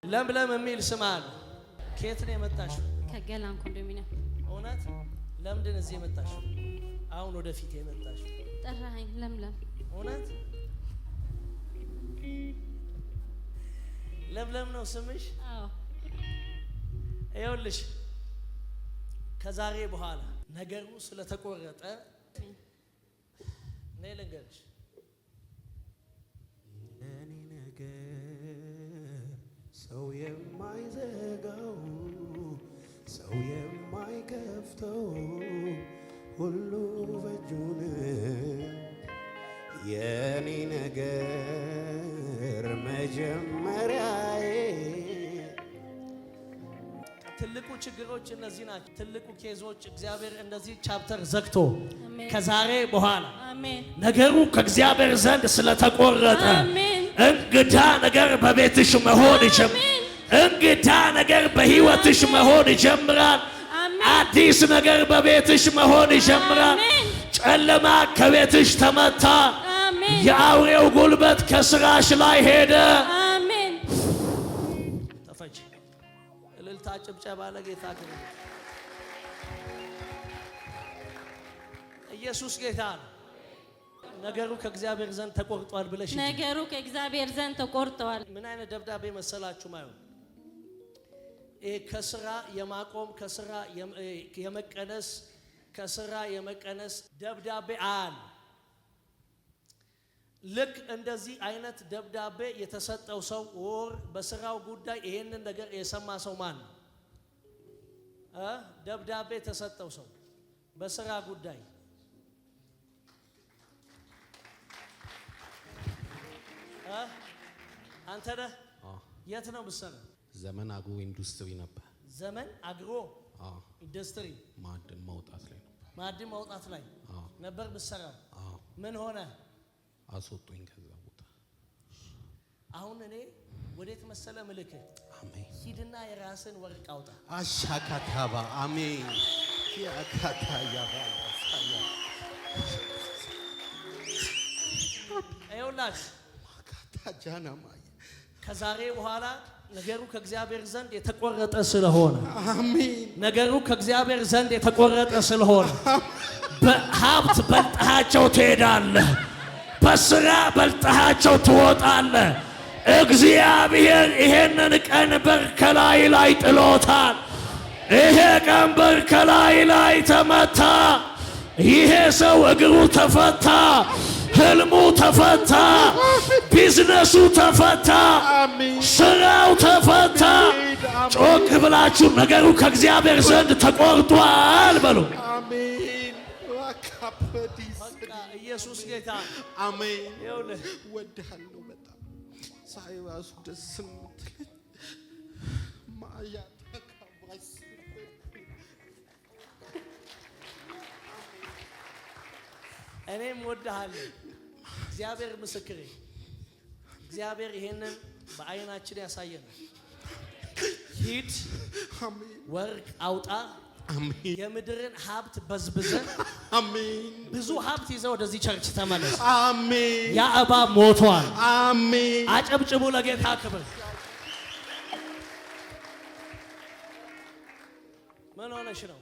ለምለም የሚል ስም አለ። ከየት ነው የመጣሽው? ከገላን ኮንዶሚኒየም። እውነት? ለምንድን እዚህ የመጣሽው? አሁን ወደፊት የመጣሽው? ጠራኸኝ ለምለም። እውነት? ለምለም ነው ስምሽ? አዎ። ይኸውልሽ ከዛሬ በኋላ ነገሩ ስለተቆረጠ ነይ ልንገርሽ። እኔ ነገር ሰው የማይዘጋው ሰው የማይከፍተው ሁሉ በእጁን የኔ ነገር መጀመሪያዬ። ትልቁ ችግሮች እነዚህ ናቸው። ትልቁ ኬዞች እግዚአብሔር እንደዚህ ቻፕተር ዘግቶ ከዛሬ በኋላ ነገሩ ከእግዚአብሔር ዘንድ ስለተቆረጠ እንግዳ ነገር በቤትሽ መሆን ይጀምራል። እንግዳ ነገር በህይወትሽ መሆን ይጀምራል። አዲስ ነገር በቤትሽ መሆን ይጀምራል። ጨለማ ከቤትሽ ተመታ። የአውሬው ጉልበት ከስራሽ ላይ ሄደ። አሜን። ተፈች። እልልታ ጭብጨባ ለጌታ ክብር። ኢየሱስ ጌታ ነው። ነገሩ ከእግዚአብሔር ዘንድ ተቆርጧል ብለሽ ነገሩ ከእግዚአብሔር ዘንድ ተቆርጧል። ምን አይነት ደብዳቤ መሰላችሁ ማየው? ከስራ የማቆም ከስራ የመቀነስ ከስራ የመቀነስ ደብዳቤ አለ። ልክ እንደዚህ አይነት ደብዳቤ የተሰጠው ሰው ወር በስራው ጉዳይ ይሄንን ነገር የሰማ ሰው ማን ነው? ደብዳቤ የተሰጠው ሰው በስራ ጉዳይ አንተ ነህ? የት ነው የምትሰራው? ዘመን አግሮ ኢንዱስትሪ ነበር። ዘመን አግሮ ኢንዱስትሪ ማዕድን ማውጣት ላይ ነበር። ማዕድን ማውጣት ላይ ነበር የምትሰራው። ምን ሆነ? አስወጡኝ ከዛ ቦታ። አሁን እኔ ወዴት መሰለ ምልክ? አሜን። ሂድና የራስን ወርቅ አውጣ። አሻካታባ አሜን። ያካታ ያባላ ሳያ አይውላሽ ማካታ ጃናማ ከዛሬ በኋላ ነገሩ ከእግዚአብሔር ዘንድ የተቆረጠ ስለሆነ አሜን። ነገሩ ከእግዚአብሔር ዘንድ የተቆረጠ ስለሆነ በሀብት በልጠሃቸው ትሄዳለህ። በስራ በልጠሃቸው ትወጣለህ። እግዚአብሔር ይሄንን ቀንበር ከላይ ላይ ጥሎታል። ይሄ ቀንበር ከላይ ላይ ተመታ። ይሄ ሰው እግሩ ተፈታ፣ ህልሙ ተፈታ፣ ቢዝነሱ ተፈታ፣ ስራው ተፈታ። ጮክ ብላችሁ ነገሩ ከእግዚአብሔር ዘንድ ተቆርጧል በሉ። አሜን። ዋካፕዲስ ኢየሱስ ጌታ አሜን። ይኸውልህ ወድሃለሁ በጣም ሳይራሱ ደስ የምትለኝ ማያ ተካባስ እኔም ወድሃለሁ። እግዚአብሔር ምስክሬ፣ እግዚአብሔር ይሄንን በአይናችን ያሳየናል። ሂድ ወርቅ አውጣ። አሜን። የምድርን ሀብት በዝብዘን አሜን። ብዙ ሀብት ይዘህ ወደዚህ ቸርች ተመለስ። አሜን። ያ እባብ ሞቷል። አሜን። አጨብጭቡ ለጌታ ክብር። ምን ሆነሽ ነው?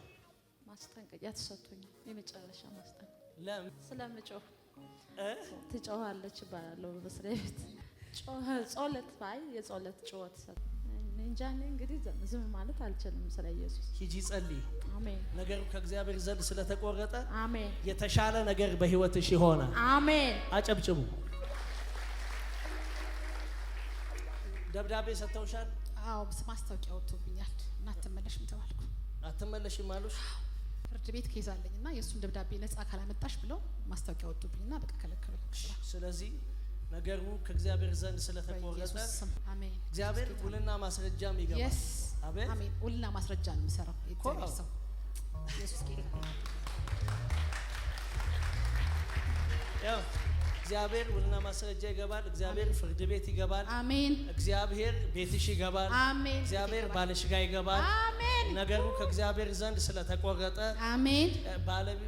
ማስጠንቀቂያ ተሰጥቶኛል። የመጨረሻ ማስጠንቀቂያ። ለምን? ስለምጮህ ትጮሃለች እባላለሁ በመስሪያ ቤት። ጾለት ባይ የጾለት ጩኸት እንጃ። እንግዲህ ዝም ማለት አልችልም። ስለ ኢየሱስ ሂጂ ጸልይ። አሜን። ነገሩ ከእግዚአብሔር ዘንድ ስለተቆረጠ አሜን። የተሻለ ነገር በህይወትሽ ይሆናል። አሜን። አጨብጭቡ። ደብዳቤ ሰጥተውሻል? አዎ ማስታወቂያ ወጥቶብኛል እና አትመለሽም ተባልኩ። አትመለሽም አሉሽ? ፍርድ ቤት ኬዝ አለኝና የእሱን ደብዳቤ ነጻ ካላመጣሽ ብለው ማስታወቂያ ወጥቶብኝና በቃ ከለከሉኝ። ስለዚህ ነገሩ ከእግዚአብሔር ዘንድ ስለተቆረጠ አሜን። እግዚአብሔር ውልና ማስረጃም ይገባል። አሜን። አሜን። ውልና ማስረጃ ነው የሚሰራው የእግዚአብሔር ሰው ኢየሱስ ጌታ። ያው እግዚአብሔር ውልና ማስረጃ ይገባል። እግዚአብሔር ፍርድ ቤት ይገባል። አሜን። እግዚአብሔር ቤትሽ ይገባል። አሜን። እግዚአብሔር ባልሽ ጋር ይገባል። አሜን። ነገሩ ከእግዚአብሔር ዘንድ ስለተቆረጠ አሜን።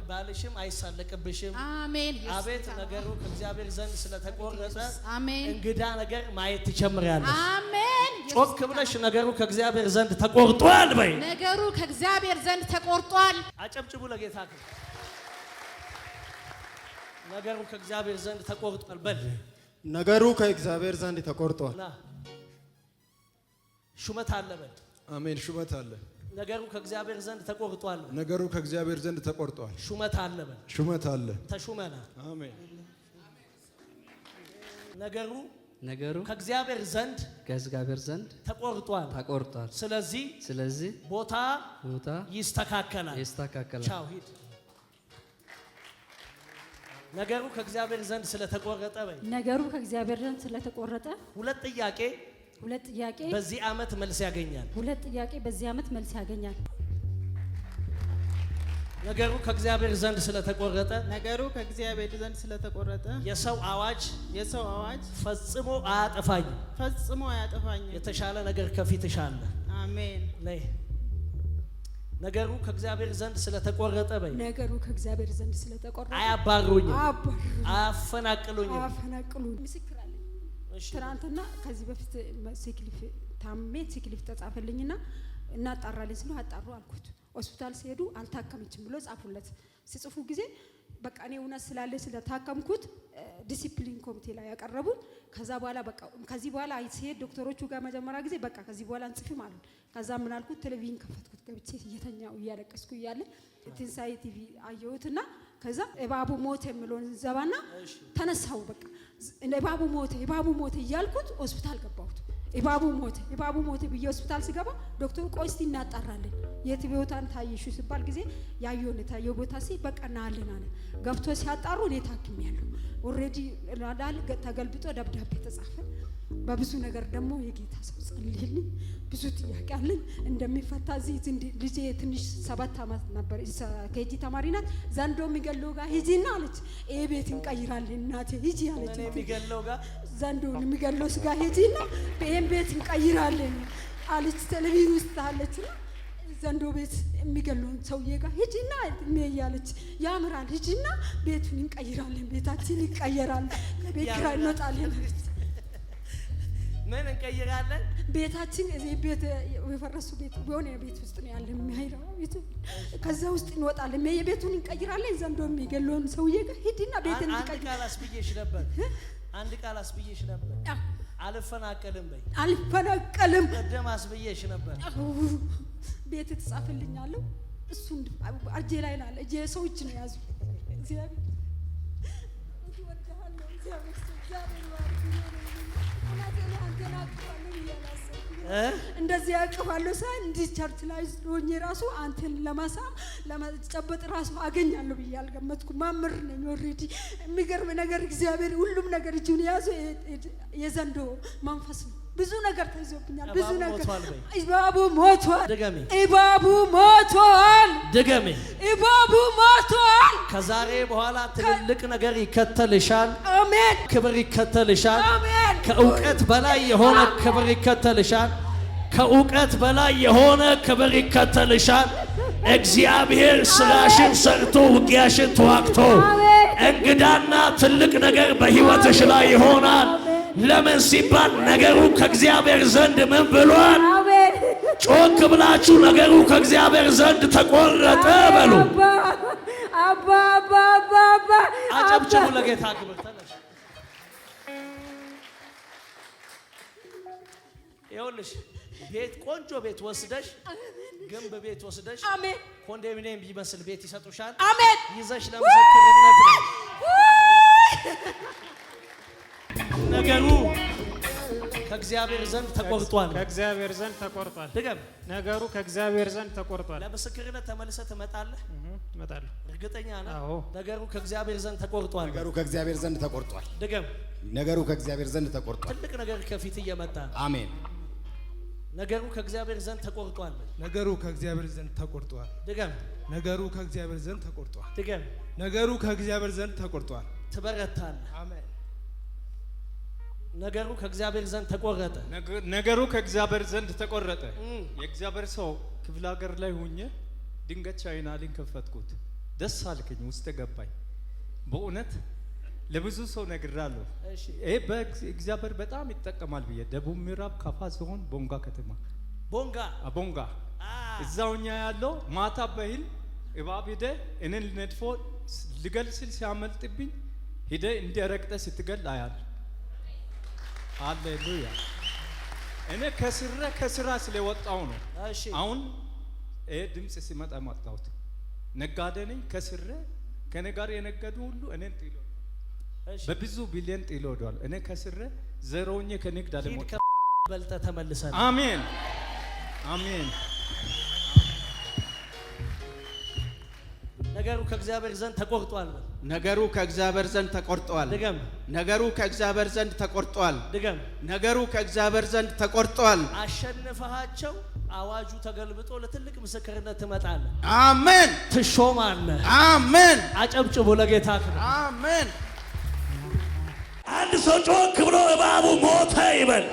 ባልሽም አይሳለቅብሽም። አሜን። አቤት ነገሩ ከእግዚአብሔር ዘንድ ስለተቆረጠ አሜን። እንግዳ ነገር ማየት ትጀምሪያለሽ። አሜን። ጮክ ብለሽ ነገሩ ከእግዚአብሔር ዘንድ ተቆርጧል በይ። ነገሩ ከእግዚአብሔር ዘንድ ተቆርጧል። አጨብጭቡ ለጌታ። ነገሩ ከእግዚአብሔር ዘንድ ተቆርጧል በል። ነገሩ ከእግዚአብሔር ዘንድ ተቆርጧል። ሹመት አለ በል። አሜን። ሹመት አለ። ነገሩ ከእግዚአብሔር ዘንድ ተቆርጧል። ነገሩ ከእግዚአብሔር ዘንድ ተቆርጧል። ሹመት አለ በል። ሹመት አለ። ተሹመና። አሜን። ነገሩ ከእግዚአብሔር ዘንድ ተቆርጧል። ስለዚህ ቦታ ይስተካከላል። ቻው ሂድ። ነገሩ ከእግዚአብሔር ዘንድ ስለተቆረጠ በይ። ነገሩ ከእግዚአብሔር ዘንድ ስለተቆረጠ ሁለት ጥያቄ በዚህ ዓመት መልስ ያገኛል። ነገሩ ከእግዚአብሔር ዘንድ ስለተቆረጠ የሰው አዋጅ ፈጽሞ አያጠፋኝም። የተሻለ ነገር ከፊትሽ አለ። አሜን። ነገሩ ከእግዚአብሔር ዘንድ ስለተቆረጠ በይ። ስለተቆረጠ አያባሩኝም፣ አያፈናቅሉኝም። ምስክር አለኝ። ትናንትና ከዚህ በፊት ሴክሊፍ ተጻፈልኝና እናጣራለን ስለ አጣሩ አልኩት። ሆስፒታል ሲሄዱ አልታከመችም ብሎ ጻፉለት። ሲጽፉ ጊዜ በቃ እኔ እውነት ስላለ ስለታከምኩት ዲሲፕሊን ኮሚቴ ላይ ያቀረቡት። ከዛ በኋላ በቃ ከዚህ በኋላ ሲሄድ ዶክተሮቹ ጋር መጀመሪያ ጊዜ በቃ ከዚህ በኋላ አንጽፍም አሉ። ከዛ ምን አልኩት? ቴሌቪዥን ከፈትኩት። ገብቼ እየተኛው እያለቀስኩ እያለ ትንሳኤ ቲቪ አየሁትና ከዛ እባቡ ሞተ የሚለውን ዘባና ተነሳው። በቃ እባቡ ሞተ እያልኩት ሆስፒታል ገባሁት። እባቡ ሞተ ብዬ ሆስፒታል ሲገባ ዶክተሩ ቆይ እስቲ እናጣራለን የት ቦታን ታይሹ ሲባል ጊዜ ያየውን ታየው ቦታ በቃ እናለን አለ። ገብቶ ሲያጣሩ እኔ ታክሜያለሁ ኦሬዲ ራዳል ተገልብጦ ደብዳቤ ተጻፈ። በብዙ ነገር ደግሞ የጌታ ሰው ጸልይልኝ፣ ብዙ ጥያቄ አለኝ እንደሚፈታ። እዚህ ልጄ ትንሽ 7 ዓመት ነበር፣ ኬጂ ተማሪ ናት። ዘንዶ የሚገለው ጋር ሂጂና አለች። ቤት እንቀይራለን እናቴ ሂጂ አለች። ዘንዶ የሚገለው ስጋ ሂጂና ቤት እንቀይራለን አለች። ቴሌቪዥን ውስጥ አለችና ዘንዶ ቤት የሚገለውን ሰውዬ ጋር ሂጂና እያለች ያምራል፣ ሂጂና ቤቱን እንቀይራለን፣ ቤታችን ይቀየራል፣ ከቤት ኪራይ እንወጣለን። ምን እንቀይራለን? ቤታችን እዚህ ቤት የፈረሱ ቤት ቢሆን የቤት ውስጥ ነው ያለ የሚያይራው ቤቱ። ከዛ ውስጥ እንወጣለን፣ የቤቱን እንቀይራለን። ዘንዶ የሚገለውን ሰውዬ ጋር ሂጂና ቤትን እንቀይራለን። አንድ ቃል አስብዬሽ ነበር። አልፈናቀልም በይ። አልፈናቀልም ቀደም አስብዬሽ ነበር። ቤት ተጻፈልኛለሁ። እሱ እጄ ላይ ናለ። እጄ ሰዎች ነው ያዙ። እግዚአብሔር ወደሃለሁ። እግዚአብሔር እንደዚህ ያቀፋለሁ ሳይ እንዲህ ቸርች ላይ ሆኜ ራሱ አንተን ለማጨበጥ ራሱ አገኛለሁ ብዬ አልገመትኩም። ማምር ነኝ ኦሬዲ። የሚገርም ነገር እግዚአብሔር ሁሉም ነገር እጁን ያዘ። የዘንዶ መንፈስ ነው። ብዙ ነገር ተይዞብኛል። ብዙ ነገር እባቡ ሞቷል። እባቡ ሞቷል። ከዛሬ በኋላ ትልልቅ ነገር ይከተልሻል። አሜን። ክብር ይከተልሻል። አሜን። ከእውቀት በላይ የሆነ ክብር ይከተልሻል። እግዚአብሔር ስራሽን ሰርቶ ውጊያሽን ተዋግቶ እንግዳና ትልቅ ነገር በሕይወትሽ ላይ ይሆናል። ለምን ሲባል ነገሩ ከእግዚአብሔር ዘንድ ምን ብሏል? ጮክ ብላችሁ ነገሩ ከእግዚአብሔር ዘንድ ተቆረጠ በሉ። አጨብጭቡ ለጌታ ክብር። ይኸውልሽ ቤት ቆንጆ ቤት ወስደሽ ግንብ ቤት ወስደሽ አሜን፣ ኮንዶሚኒየም ቢመስል ቤት ይሰጡሻል። አሜን። ይዘሽ ለምስክርነት ነው። ነገሩ ከእግዚአብሔር ዘንድ ተቆርጧል። ድገም። ነገሩ ከእግዚአብሔር ዘንድ ተቆርጧል። ለምስክርነት ተመልሰህ ትመጣለህ። እመጣለሁ። እርግጠኛ ነህ? አዎ። ነገሩ ከእግዚአብሔር ዘንድ ተቆርጧል። ድገም። ነገሩ ከእግዚአብሔር ዘንድ ተቆርጧል። ትልቅ ነገር ከፊት እየመጣ ነው። አሜን። ነገሩ ከእግዚአብሔር ዘንድ ተቆርጧል። ነገሩ ከእግዚአብሔር ዘንድ ተቆርጧል። ድገም። ነገሩ ከእግዚአብሔር ዘንድ ተቆርጧል። ድገም። ነገሩ ከእግዚአብሔር ዘንድ ተቆርጧል። ትበረታለህ። አሜን። ነገሩ ከእግዚአብሔር ዘንድ ተቆረጠ። ነገሩ ከእግዚአብሔር ዘንድ ተቆረጠ። የእግዚአብሔር ሰው ክፍለ ሀገር ላይ ሆኜ ድንገት ቻይናልን ከፈትኩት። ደስ አልከኝ፣ ውስጥ ገባኝ። በእውነት ለብዙ ሰው ነግራለሁ። ይሄ በእግዚአብሔር በጣም ይጠቀማል ብዬ ደቡብ ምዕራብ ካፋ ዞን ቦንጋ ከተማ ቦንጋ እዛውኛ ያለው ማታ በህል እባብ ሂደ እኔን ነድፎ ልገል ሲል ሲያመልጥብኝ ሂደ እንዲረግጠ ስትገል አያል። ሃሌሉያ። እኔ ከስራ ስለወጣው ነው። አሁን ይሄ ድምጽ ሲመጣ ማጣሁት። ነጋዴ ነኝ። ከስሬ ከኔ ጋር የነገዱ ሁሉ እኔን ጥሎ በብዙ ቢሊዮን ጥሎ ሄዷል። እኔ ከስሬ ዘሮኜ ከንግድ አለሞት በልተ ተመልሰናል። አሜን አሜን። ነገሩ ከእግዚአብሔር ዘንድ ተቆርጧል። ነገሩ ከእግዚአብሔር ዘንድ ተቆርጧል። ድገም። ነገሩ ከእግዚአብሔር ዘንድ ተቆርጧል። ድገም። ነገሩ ከእግዚአብሔር ዘንድ ተቆርጧል። አሸንፈሃቸው አዋጁ ተገልብጦ ለትልቅ ምስክርነት ትመጣለህ። አሜን። ትሾማለህ። አሜን። አጨብጭቡ ለጌታ ክብር። አሜን። አንድ ሰው ጮክ ብሎ እባቡ ሞተ ይበል።